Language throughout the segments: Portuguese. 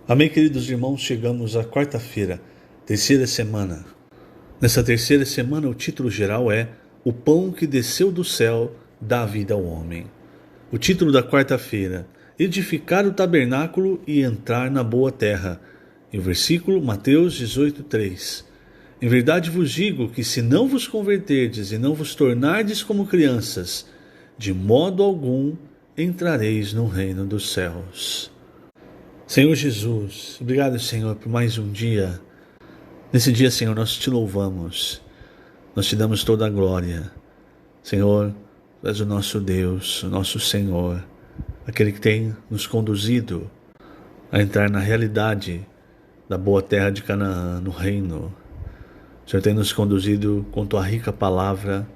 Amém, queridos irmãos, chegamos à quarta-feira, terceira semana. Nessa terceira semana, o título geral é O Pão que Desceu do Céu dá vida ao Homem. O título da quarta-feira, Edificar o Tabernáculo e Entrar na Boa Terra. E o versículo, Mateus 18:3. Em verdade vos digo que se não vos converterdes e não vos tornardes como crianças, de modo algum entrareis no reino dos céus. Senhor Jesus, obrigado, Senhor, por mais um dia. Nesse dia, Senhor, nós te louvamos, nós te damos toda a glória. Senhor, tu és o nosso Deus, o nosso Senhor, aquele que tem nos conduzido a entrar na realidade da boa terra de Canaã, no reino. O Senhor tem nos conduzido com tua rica palavra,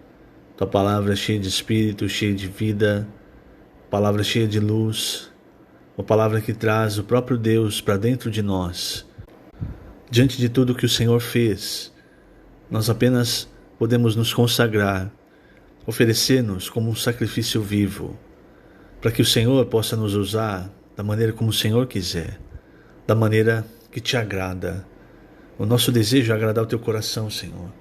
tua palavra cheia de espírito, cheia de vida, palavra cheia de luz, uma palavra que traz o próprio Deus para dentro de nós. Diante de tudo que o Senhor fez, nós apenas podemos nos consagrar, oferecer-nos como um sacrifício vivo, para que o Senhor possa nos usar da maneira como o Senhor quiser, da maneira que te agrada. O nosso desejo é agradar o teu coração, Senhor.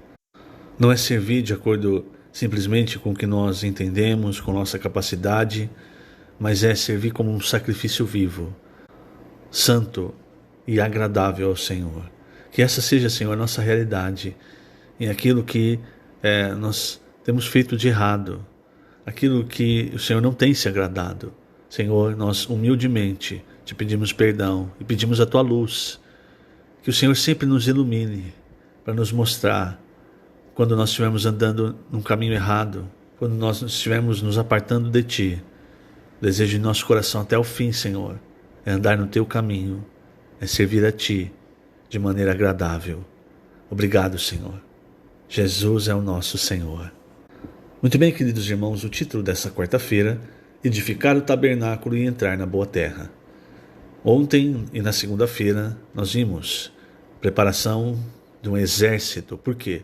Não é servir de acordo simplesmente com o que nós entendemos, com nossa capacidade, mas é servir como um sacrifício vivo, santo e agradável ao Senhor. Que essa seja, Senhor, a nossa realidade em aquilo que nós temos feito de errado, aquilo que o Senhor não tem se agradado. Senhor, nós humildemente te pedimos perdão e pedimos a tua luz, que o Senhor sempre nos ilumine para nos mostrar quando nós estivermos andando num caminho errado, quando nós estivermos nos apartando de ti. O desejo de nosso coração até o fim, Senhor, é andar no teu caminho, é servir a ti de maneira agradável. Obrigado, Senhor. Jesus é o nosso Senhor. Muito bem, queridos irmãos, o título dessa quarta-feira, Edificar o Tabernáculo e Entrar na Boa Terra. Ontem e na segunda-feira nós vimos preparação de um exército. Por quê?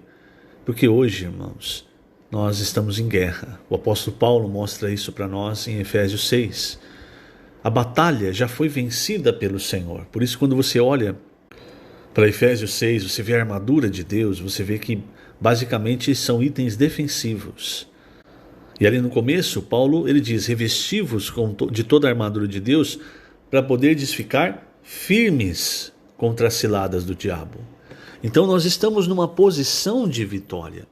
Porque hoje, irmãos, nós estamos em guerra. O apóstolo Paulo mostra isso para nós em Efésios 6. A batalha já foi vencida pelo Senhor. Por isso, quando você olha para Efésios 6, você vê a armadura de Deus, você vê que basicamente são itens defensivos. E ali no começo, Paulo ele diz, revesti-vos de toda a armadura de Deus para poderdes ficar firmes contra as ciladas do diabo. Então nós estamos numa posição de vitória.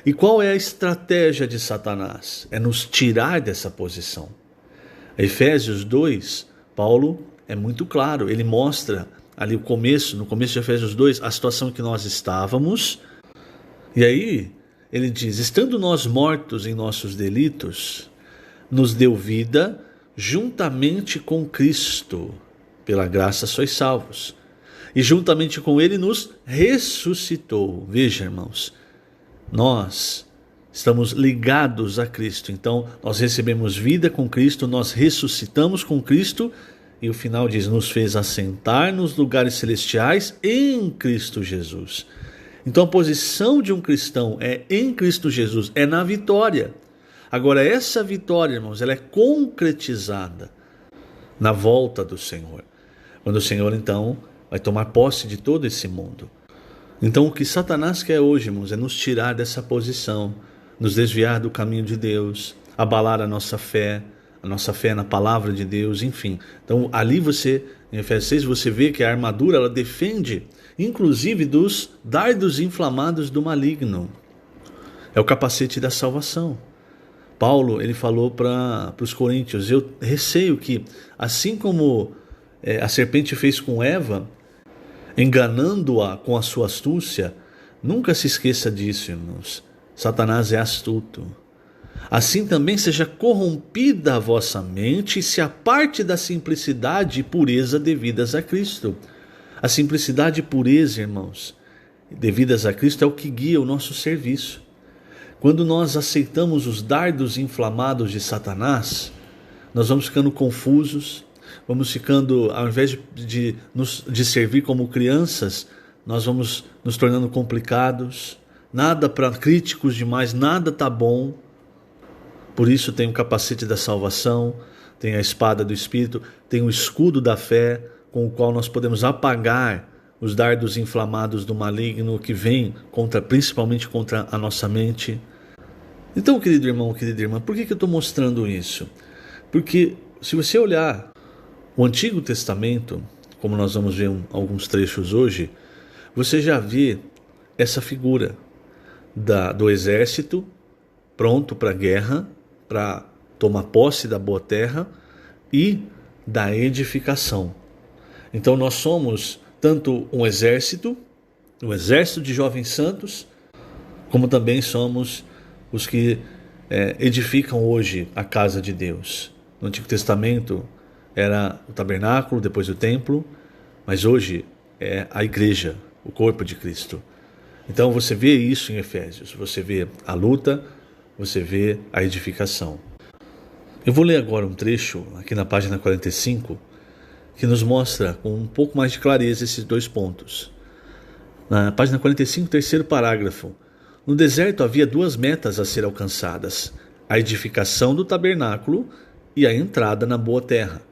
E qual é a estratégia de Satanás? É nos tirar dessa posição. Efésios 2, Paulo é muito claro, ele mostra ali no começo de Efésios 2, a situação em que nós estávamos. E aí ele diz, estando nós mortos em nossos delitos, nos deu vida juntamente com Cristo, pela graça sois salvos. E juntamente com ele nos ressuscitou. Veja, irmãos, nós estamos ligados a Cristo, então nós recebemos vida com Cristo, nós ressuscitamos com Cristo, e o final diz, nos fez assentar nos lugares celestiais em Cristo Jesus. Então a posição de um cristão é em Cristo Jesus, é na vitória. Agora essa vitória, irmãos, ela é concretizada na volta do Senhor, quando o Senhor então vai tomar posse de todo esse mundo. Então o que Satanás quer hoje, irmãos, é nos tirar dessa posição, nos desviar do caminho de Deus, abalar a nossa fé na palavra de Deus, enfim. Então ali em Efésios 6, você vê que a armadura ela defende, inclusive dos dardos inflamados do maligno. É o capacete da salvação. Paulo ele falou para os coríntios, eu receio que assim como a serpente fez com Eva, enganando-a com a sua astúcia, nunca se esqueça disso, irmãos. Satanás é astuto. Assim também seja corrompida a vossa mente e se aparte da simplicidade e pureza devidas a Cristo. A simplicidade e pureza, irmãos, devidas a Cristo é o que guia o nosso serviço. Quando nós aceitamos os dardos inflamados de Satanás, nós vamos ficando confusos, vamos ficando, ao invés de servir como crianças, nós vamos nos tornando complicados, nada para críticos demais, nada está bom. Por isso tem o capacete da salvação, tem a espada do Espírito, tem o escudo da fé, com o qual nós podemos apagar os dardos inflamados do maligno que vem principalmente contra a nossa mente. Então, querido irmão, querida irmã, por que eu estou mostrando isso? Porque se você olhar o Antigo Testamento, como nós vamos ver alguns trechos hoje, você já vê essa figura do exército pronto para a guerra, para tomar posse da boa terra e da edificação. Então nós somos tanto um exército de jovens santos, como também somos os que edificam hoje a casa de Deus. No Antigo Testamento era o tabernáculo, depois o templo, mas hoje é a igreja, o corpo de Cristo. Então você vê isso em Efésios, você vê a luta, você vê a edificação. Eu vou ler agora um trecho aqui na página 45, que nos mostra com um pouco mais de clareza esses dois pontos. Na página 45, terceiro parágrafo. No deserto havia duas metas a ser alcançadas: a edificação do tabernáculo e a entrada na boa terra.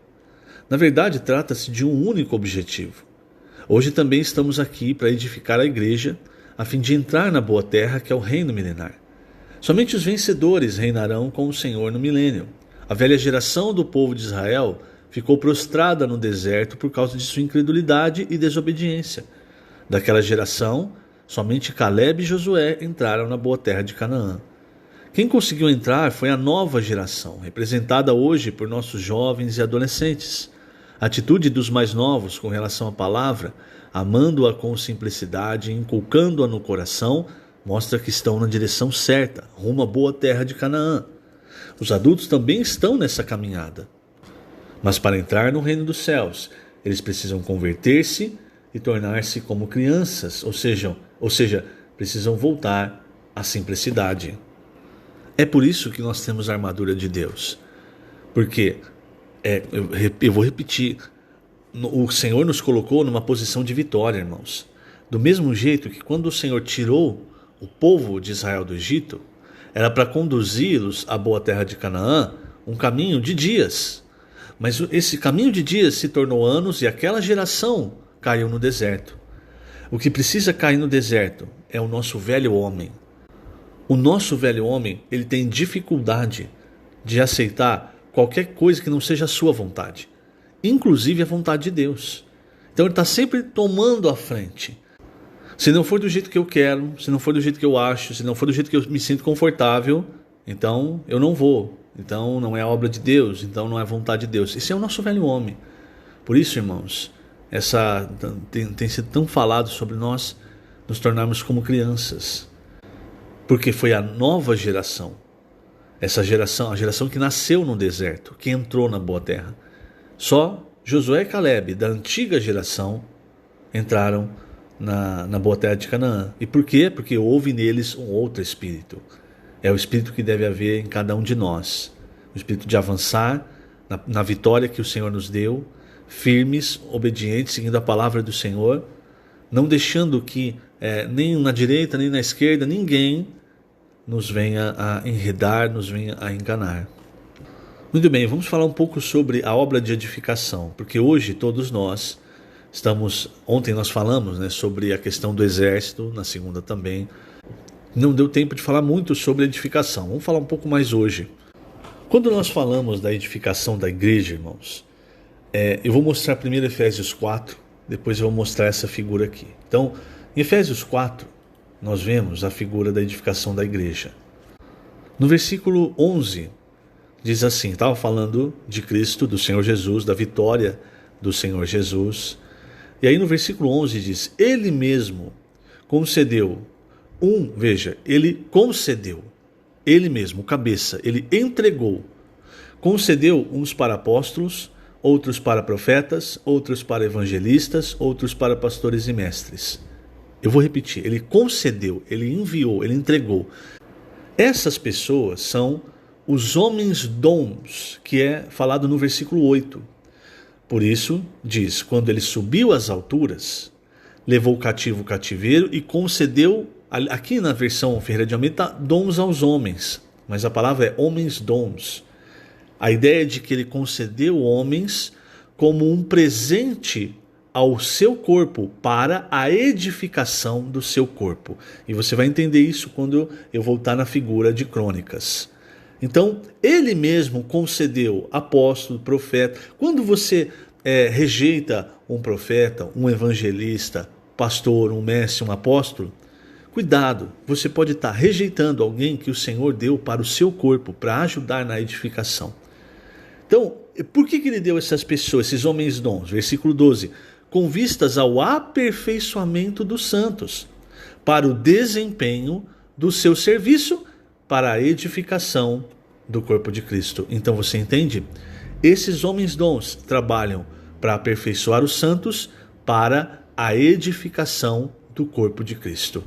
Na verdade, trata-se de um único objetivo. Hoje também estamos aqui para edificar a igreja, a fim de entrar na boa terra, que é o reino milenar. Somente os vencedores reinarão com o Senhor no milênio. A velha geração do povo de Israel ficou prostrada no deserto por causa de sua incredulidade e desobediência. Daquela geração, somente Caleb e Josué entraram na boa terra de Canaã. Quem conseguiu entrar foi a nova geração, representada hoje por nossos jovens e adolescentes. A atitude dos mais novos com relação à palavra, amando-a com simplicidade e inculcando-a no coração, mostra que estão na direção certa, rumo à boa terra de Canaã. Os adultos também estão nessa caminhada. Mas para entrar no reino dos céus, eles precisam converter-se e tornar-se como crianças, ou seja, precisam voltar à simplicidade. É por isso que nós temos a armadura de Deus. Porque, eu vou repetir, o Senhor nos colocou numa posição de vitória, irmãos. Do mesmo jeito que quando o Senhor tirou o povo de Israel do Egito, era para conduzi-los à boa terra de Canaã, um caminho de dias. Mas esse caminho de dias se tornou anos e aquela geração caiu no deserto. O que precisa cair no deserto é o nosso velho homem. O nosso velho homem, ele tem dificuldade de aceitar qualquer coisa que não seja a sua vontade, inclusive a vontade de Deus. Então ele está sempre tomando a frente. Se não for do jeito que eu quero, se não for do jeito que eu acho, se não for do jeito que eu me sinto confortável, então eu não vou. Então não é a obra de Deus, então não é a vontade de Deus. Esse é o nosso velho homem. Por isso, irmãos, tem sido tão falado sobre nós nos tornarmos como crianças. Porque foi a nova geração, essa geração, a geração que nasceu no deserto, que entrou na boa terra. Só Josué e Caleb, da antiga geração, entraram na boa terra de Canaã. E por quê? Porque houve neles um outro espírito. É o espírito que deve haver em cada um de nós. O espírito de avançar na vitória que o Senhor nos deu, firmes, obedientes, seguindo a palavra do Senhor, não deixando que nem na direita nem na esquerda ninguém nos venha a enredar, nos venha a enganar. Muito bem, vamos falar um pouco sobre a obra de edificação, porque hoje todos nós ontem nós falamos sobre a questão do exército, na segunda também. Não deu tempo de falar muito sobre edificação, vamos falar um pouco mais hoje. Quando nós falamos da edificação da igreja, irmãos, eu vou mostrar primeiro Efésios 4, depois eu vou mostrar essa figura aqui. Então, em Efésios 4, nós vemos a figura da edificação da igreja. No versículo 11, diz assim, estava falando de Cristo, do Senhor Jesus, da vitória do Senhor Jesus. E aí no versículo 11 diz, Ele mesmo concedeu Ele mesmo, cabeça, Ele entregou, concedeu uns para apóstolos, outros para profetas, outros para evangelistas, outros para pastores e mestres. Eu vou repetir, Ele concedeu, Ele enviou, Ele entregou. Essas pessoas são os homens dons, que é falado no versículo 8. Por isso, diz, quando Ele subiu às alturas, levou cativo o cativeiro e concedeu, aqui na versão Ferreira de Almeida, dons aos homens, mas a palavra é homens dons. A ideia é de que Ele concedeu homens como um presente ao seu corpo para a edificação do seu corpo. E você vai entender isso quando eu voltar na figura de Crônicas. Então, ele mesmo concedeu apóstolo, profeta. Quando você rejeita um profeta, um evangelista, pastor, um mestre, um apóstolo, cuidado, você pode estar rejeitando alguém que o Senhor deu para o seu corpo, para ajudar na edificação. Então, por que ele deu essas pessoas, esses homens dons? Versículo 12. Com vistas ao aperfeiçoamento dos santos, para o desempenho do seu serviço, para a edificação do corpo de Cristo. Então você entende? Esses homens dons trabalham para aperfeiçoar os santos, para a edificação do corpo de Cristo.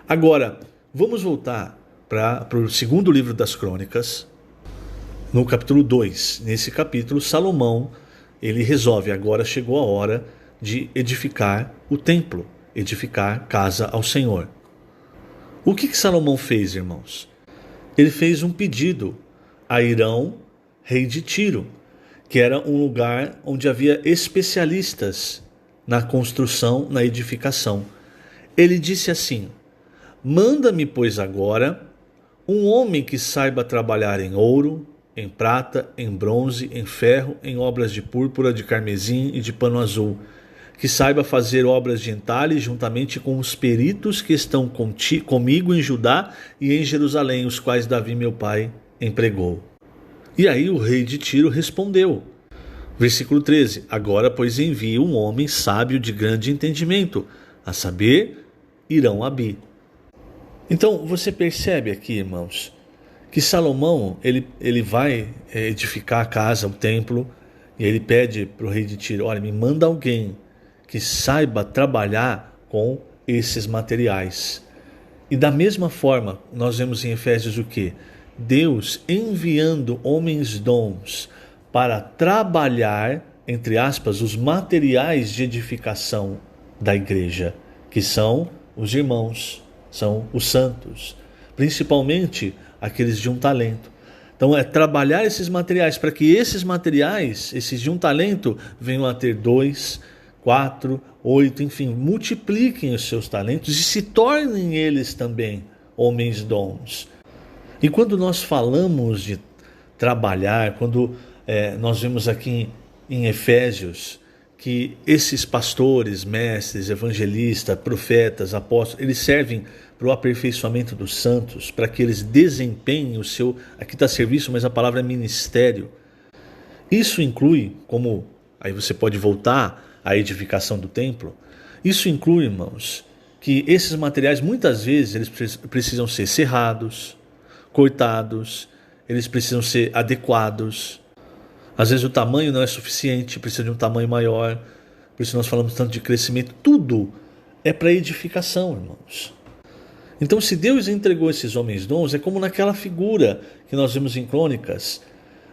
Agora, vamos voltar para o segundo livro das Crônicas, no capítulo 2. Nesse capítulo, Salomão, ele resolve, agora chegou a hora de edificar o templo, edificar casa ao Senhor. O que Salomão fez, irmãos? Ele fez um pedido a Hirão, rei de Tiro, que era um lugar onde havia especialistas na construção, na edificação. Ele disse assim: manda-me, pois, agora um homem que saiba trabalhar em ouro, em prata, em bronze, em ferro, em obras de púrpura, de carmesim e de pano azul, que saiba fazer obras de entalhe juntamente com os peritos que estão comigo em Judá e em Jerusalém, os quais Davi meu pai empregou. E aí o rei de Tiro respondeu, versículo 13: agora, pois, envie um homem sábio de grande entendimento, a saber, Hirão-Abi. Então você percebe aqui, irmãos, que Salomão ele vai edificar a casa, o templo, e ele pede para o rei de Tiro: olha, me manda alguém que saiba trabalhar com esses materiais. E da mesma forma, nós vemos em Efésios o quê? Deus enviando homens dons para trabalhar, entre aspas, os materiais de edificação da igreja, que são os irmãos, são os santos, principalmente aqueles de um talento. Então é trabalhar esses materiais para que esses materiais, esses de um talento, venham a ter 2, 4, 8, enfim, multipliquem os seus talentos e se tornem eles também homens dons. E quando nós falamos de trabalhar, quando nós vemos aqui em Efésios que esses pastores, mestres, evangelistas, profetas, apóstolos, eles servem para o aperfeiçoamento dos santos, para que eles desempenhem o seu, aqui está serviço, mas a palavra é ministério. Isso inclui, como aí você pode voltar à edificação do templo, isso inclui, irmãos, que esses materiais muitas vezes eles precisam ser serrados, cortados, eles precisam ser adequados. Às vezes o tamanho não é suficiente, precisa de um tamanho maior. Por isso nós falamos tanto de crescimento. Tudo é para edificação, irmãos. Então, se Deus entregou esses homens dons, é como naquela figura que nós vemos em Crônicas,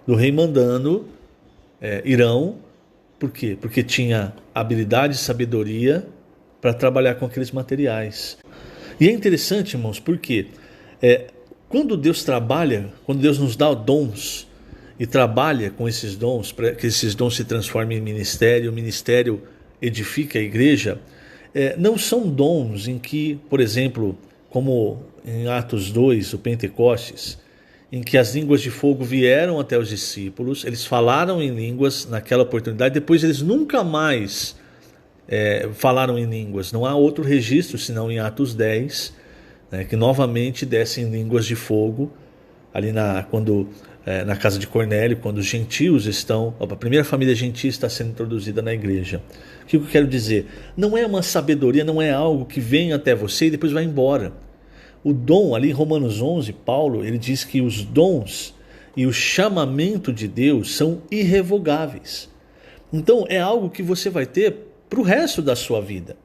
do rei mandando Hirão. Por quê? Porque tinha habilidade e sabedoria para trabalhar com aqueles materiais. E é interessante, irmãos, porque quando Deus trabalha, quando Deus nos dá dons e trabalha com esses dons, para que esses dons se transformem em ministério, o ministério edifica a igreja, não são dons em que, por exemplo, como em Atos 2, o Pentecostes, em que as línguas de fogo vieram até os discípulos, eles falaram em línguas naquela oportunidade, depois eles nunca mais falaram em línguas. Não há outro registro senão em Atos 10, que novamente descem línguas de fogo, ali na casa de Cornélio, quando os gentios estão, a primeira família gentia está sendo introduzida na igreja. O que eu quero dizer? Não é uma sabedoria, não é algo que vem até você e depois vai embora. O dom, ali em Romanos 11, Paulo, ele diz que os dons e o chamamento de Deus são irrevogáveis. Então é algo que você vai ter para o resto da sua vida.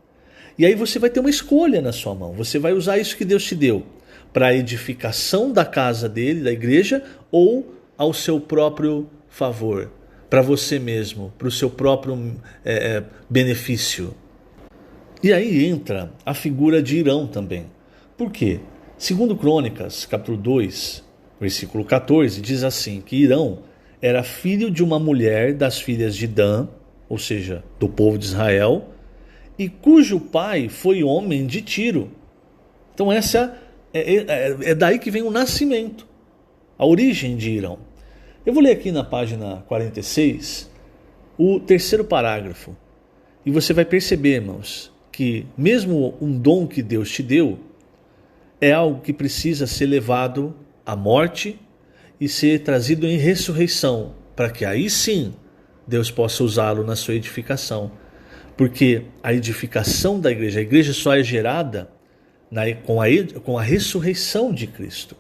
E aí você vai ter uma escolha na sua mão. Você vai usar isso que Deus te deu para a edificação da casa dele, da igreja, ou ao seu próprio favor, para você mesmo, para o seu próprio benefício. E aí entra a figura de Hirão também. Por quê? Segundo Crônicas, capítulo 2, versículo 14, diz assim, que Hirão era filho de uma mulher das filhas de Dan, ou seja, do povo de Israel, e cujo pai foi homem de Tiro. Então essa é daí que vem o nascimento, a origem de Irão. Eu vou ler aqui na página 46 o terceiro parágrafo. E você vai perceber, irmãos, que mesmo um dom que Deus te deu é algo que precisa ser levado à morte e ser trazido em ressurreição, para que aí sim Deus possa usá-lo na sua edificação. Porque a edificação da igreja, a igreja só é gerada com a ressurreição de Cristo.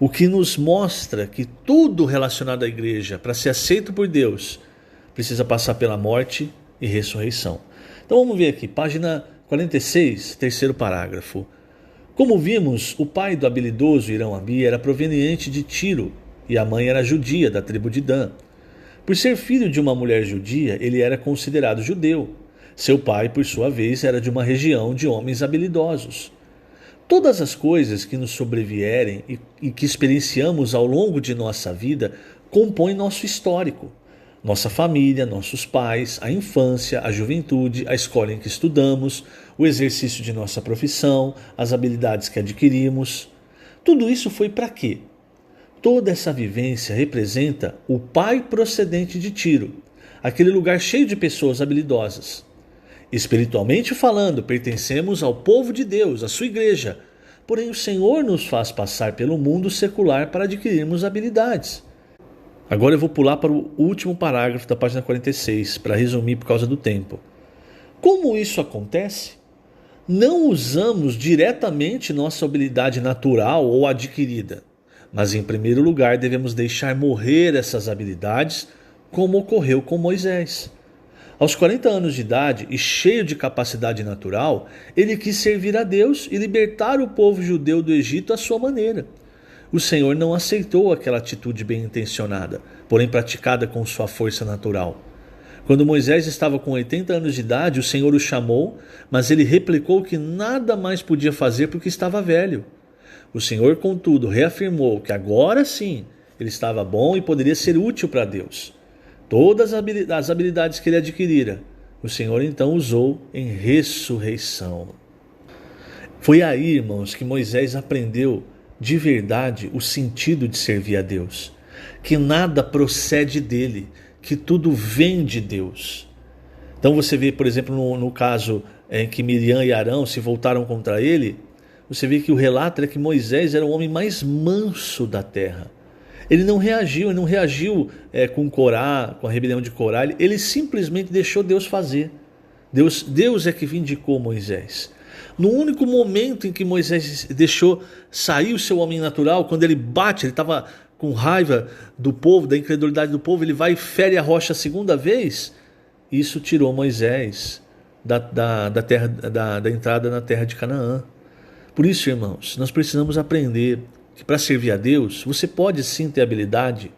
O que nos mostra que tudo relacionado à igreja, para ser aceito por Deus, precisa passar pela morte e ressurreição. Então vamos ver aqui, página 46, terceiro parágrafo. Como vimos, o pai do habilidoso Irão-Abi era proveniente de Tiro e a mãe era judia, da tribo de Dan. Por ser filho de uma mulher judia, ele era considerado judeu. Seu pai, por sua vez, era de uma região de homens habilidosos. Todas as coisas que nos sobrevierem e que experienciamos ao longo de nossa vida compõem nosso histórico. Nossa família, nossos pais, a infância, a juventude, a escola em que estudamos, o exercício de nossa profissão, as habilidades que adquirimos. Tudo isso foi para quê? Toda essa vivência representa o pai procedente de Tiro, aquele lugar cheio de pessoas habilidosas. Espiritualmente falando, pertencemos ao povo de Deus, à sua igreja. Porém, o Senhor nos faz passar pelo mundo secular para adquirirmos habilidades. Agora eu vou pular para o último parágrafo da página 46, para resumir por causa do tempo. Como isso acontece? Não usamos diretamente nossa habilidade natural ou adquirida, mas em primeiro lugar devemos deixar morrer essas habilidades, como ocorreu com Moisés. Aos 40 anos de idade e cheio de capacidade natural, ele quis servir a Deus e libertar o povo judeu do Egito à sua maneira. O Senhor não aceitou aquela atitude bem intencionada, porém praticada com sua força natural. Quando Moisés estava com 80 anos de idade, o Senhor o chamou, mas ele replicou que nada mais podia fazer porque estava velho. O Senhor, contudo, reafirmou que agora sim ele estava bom e poderia ser útil para Deus. Todas as habilidades que ele adquirira, o Senhor então usou em ressurreição. Foi aí, irmãos, que Moisés aprendeu de verdade o sentido de servir a Deus, que nada procede dele, que tudo vem de Deus. Então você vê, por exemplo, no caso em que Miriam e Arão se voltaram contra ele, você vê que o relato é que Moisés era o homem mais manso da terra. Ele não reagiu com Corá, com a rebelião de Corá, ele simplesmente deixou Deus fazer. Deus é que vindicou Moisés. No único momento em que Moisés deixou sair o seu homem natural, quando ele bate, ele estava com raiva do povo, da incredulidade do povo, ele vai e fere a rocha a segunda vez, isso tirou Moisés da entrada na terra de Canaã. Por isso, irmãos, nós precisamos aprender que para servir a Deus, você pode sim ter habilidade,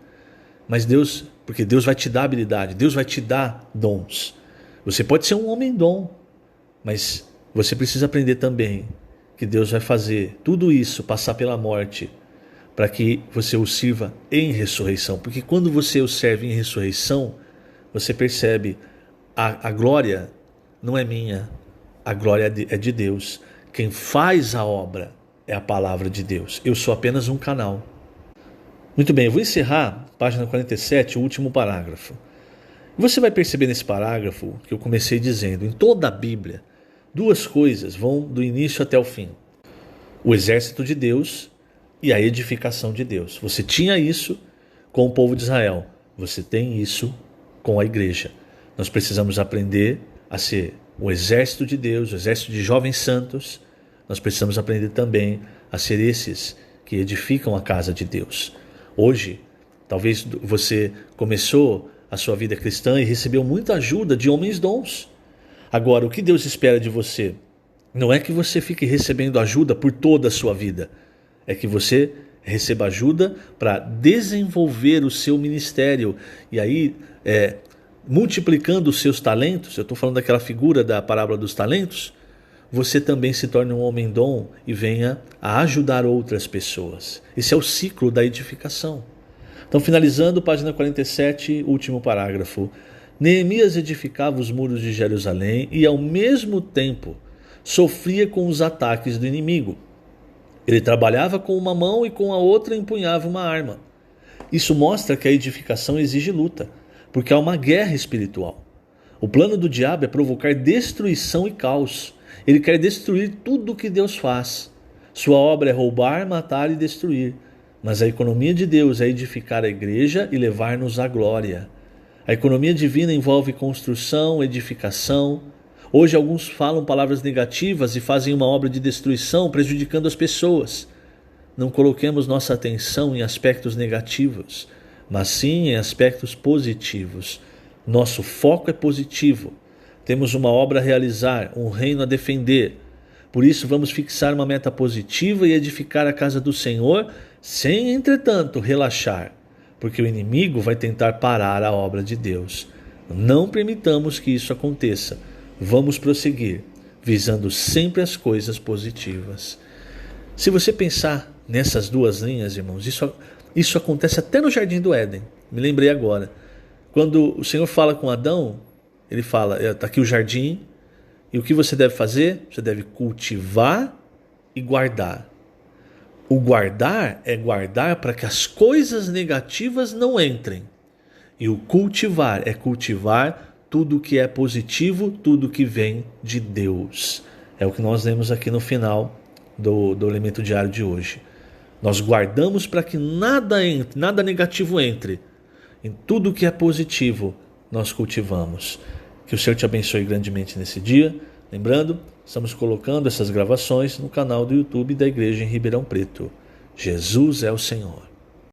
mas porque Deus vai te dar habilidade, Deus vai te dar dons. Você pode ser um homem-dom, mas você precisa aprender também que Deus vai fazer tudo isso passar pela morte para que você o sirva em ressurreição. Porque quando você o serve em ressurreição, você percebe a glória não é minha, a glória é de Deus. Quem faz a obra é a palavra de Deus. Eu sou apenas um canal. Muito bem, eu vou encerrar, página 47, o último parágrafo. Você vai perceber nesse parágrafo que eu comecei dizendo, em toda a Bíblia, duas coisas vão do início até o fim. O exército de Deus e a edificação de Deus. Você tinha isso com o povo de Israel. Você tem isso com a igreja. Nós precisamos aprender a ser o exército de Deus, o exército de jovens santos. Nós precisamos aprender também a ser esses que edificam a casa de Deus. Hoje, talvez você começou a sua vida cristã e recebeu muita ajuda de homens dons. Agora, o que Deus espera de você não é que você fique recebendo ajuda por toda a sua vida. É que você receba ajuda para desenvolver o seu ministério. E aí, multiplicando os seus talentos, eu estou falando daquela figura da parábola dos talentos, você também se torne um homem-dom e venha a ajudar outras pessoas. Esse é o ciclo da edificação. Então, finalizando, página 47, último parágrafo. Neemias edificava os muros de Jerusalém e, ao mesmo tempo, sofria com os ataques do inimigo. Ele trabalhava com uma mão e com a outra empunhava uma arma. Isso mostra que a edificação exige luta, porque há uma guerra espiritual. O plano do diabo é provocar destruição e caos. Ele quer destruir tudo o que Deus faz. Sua obra é roubar, matar e destruir. Mas a economia de Deus é edificar a igreja e levar-nos à glória. A economia divina envolve construção, edificação. Hoje alguns falam palavras negativas e fazem uma obra de destruição, prejudicando as pessoas. Não coloquemos nossa atenção em aspectos negativos, mas sim em aspectos positivos. Nosso foco é positivo. Temos uma obra a realizar, um reino a defender. Por isso vamos fixar uma meta positiva e edificar a casa do Senhor, sem, entretanto, relaxar, porque o inimigo vai tentar parar a obra de Deus. Não permitamos que isso aconteça. Vamos prosseguir, visando sempre as coisas positivas. Se você pensar nessas duas linhas, irmãos, isso acontece até no Jardim do Éden. Me lembrei agora. Quando o Senhor fala com Adão, ele fala, está aqui o jardim, e o que você deve fazer? Você deve cultivar e guardar. O guardar é guardar para que as coisas negativas não entrem. E o cultivar é cultivar tudo que é positivo, tudo que vem de Deus. É o que nós lemos aqui no final do elemento diário de hoje. Nós guardamos para que nada negativo entre. Em tudo que é positivo, nós cultivamos. Que o Senhor te abençoe grandemente nesse dia. Lembrando, estamos colocando essas gravações no canal do YouTube da Igreja em Ribeirão Preto. Jesus é o Senhor.